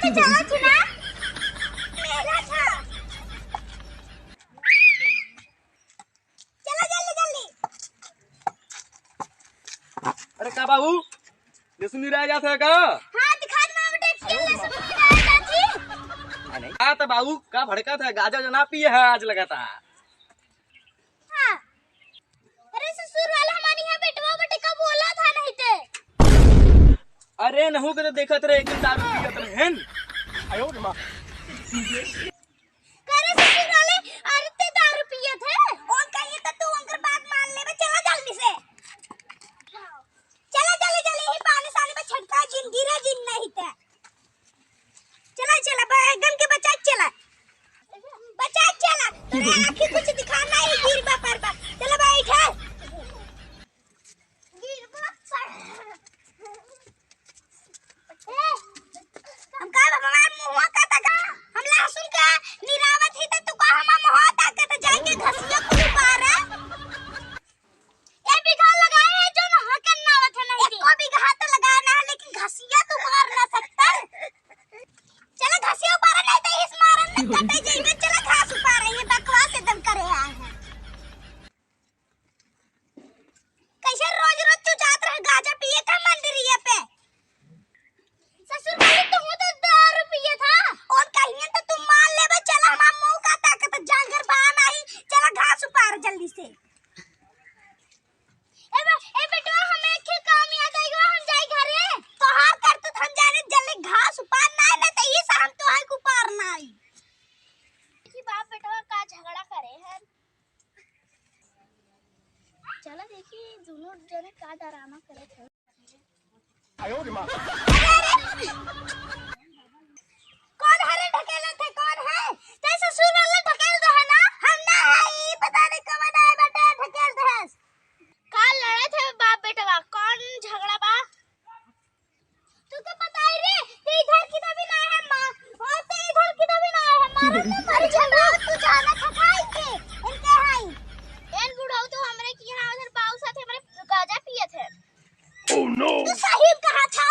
चला चुना मेरा था। चला जल्दी जल्दी। अरे का बाबू लहसुन नहीं रह जाता है का? हाँ दिखा दो बेटे लहसुन नहीं रहा चाची। नहीं हाँ तो बाबू का भड़का था गाजर जना पिए है आज लगाता। हाँ अरे ससुर वाला हमारे यहाँ बेटवा बेटे का बोला था नहीं थे। अरे नहु के तो देखत रहे एक दिन दारू पियत रहन। आयो रे मां करे ससुर वाले अरे ते दारू पिए थे और कहिए तो तू उनकर बात मान ले। मैं चला जल्दी से चला जल्दी जल्दी ही पानी सानी में छटका जिन गिरा जिन नहीं थे। चला चला एकदम के बचा चला तेरे आंखें कुछ दिखाना है गिर बा पर बा। चला बैठ गिर बा हम का भगवान मुंह का तका हम लहसुन का निरावत ही तो का हम मुंह ताकत जाके घसिया कुल पार है। ये बिघा लगाए है जो न हकन ना आवत है नहीं एको बिघा तो लगाना है लेकिन घसिया तो मार ना सकता। चला घसिया पार नहीं तो इस मारन में कटे जाइबे। चला घास पार ये बकवास एकदम करे आए हैं। कैसे रोज रोज चुचात रह गाजा पिए था मंदिरिया पे। ससुर वाले तो हूं तो दारू पिए था और कहिए तो तुम मान लेबे। चला हम मुंह का ताकत जांगर बान आई। चला घास उपार जल्दी से। ए बेटवा हमें एक काम याद आई हम जाई घरे तो हार कर तो हम जाने जल्दी घास उपार ना है तो ये हम तो है उपार ना आई कि बाप बेटवा का झगड़ा करे हैं। चला देखी दोनों जने का डरामा करे थे। आयो रे मां कौन हरे ढकेले थे कौन है ते ससुर वाला ढकेल दे है ना हम ना है ई पता नहीं कब आए बेटा ढकेल दे का लड़े थे बाप बेटवा कौन झगड़ा बा तू तो बता रे ते इधर किधर भी ना है मां और ते इधर किधर भी ना है मारो तो मर झगड़ा तू जाना था खाई के इनके हाई एन बुढ़ाऊ तो हमरे की यहां उधर बाऊ साथे हमरे गाजा पिए थे। ओह नो तू सही कहा था।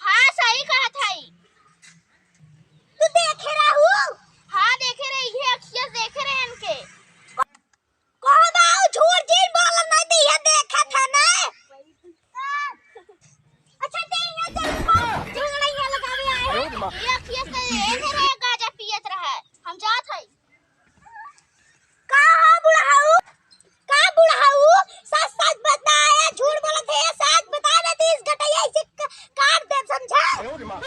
हाँ सही कहा था। तू देखे रहू? हाँ देखे रही है अखियां देखे रहे इनके कहो बाऊ झूठ झूठ बोल नहीं दिया देखा था ना। अच्छा ते यहां देखो झगड़ा यहां लगावे आए हैं ये अखियां से देखे रहे गाजा पियत रहा हम जात हई का बुढ़ाऊ सच सच बताया झूठ बोलत है सच बता दे 30 घटैया ऐसे काट दे समझा। आयो रे मां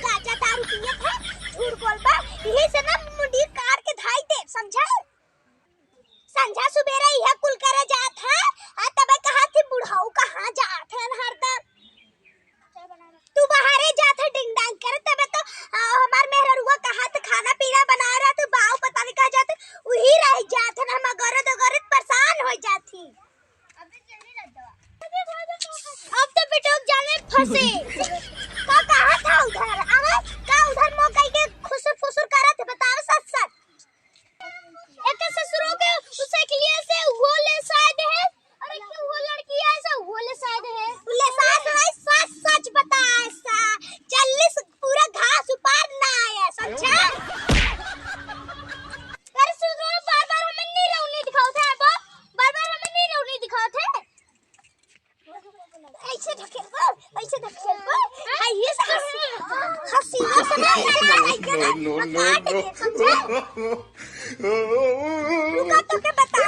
गाजा दारू पिए थे झूठ बोलबा यही से ना मुंडी काट के धाई दे समझा। संझा सुबेरे यह कुल करे जात है आ तबे कहा थी बुढ़ाऊ कहां जात है हरदम तू बाहरे जात है डिंग डांग करे तबे तो हमार मेहरुआ कहा था खाना पीना बना रहा तो बाऊ पता नहीं कहां जात वही रह जात है हम गरद गरद परेशान हो जाती। अब तो बिटोक जाने फंसे का कहा था उधर आवे का उधर मोकाई के खुसुर फुसुर करत बताओ सच सच एक ससुरों के उसे के लिए से वो ले शायद है। अरे क्यों वो लड़की ऐसा वो ले शायद है ले शायद है सच सच बता ऐसा 40 पूरा घास उपार ना आया समझा। पर ससुरों बार-बार हमें नहीं रौनी दिखाओ थे बार-बार हमें नहीं रौनी दिखाओ थे ऐसे ढकेल हाय ये हसीना से ना नो रुका तो के बता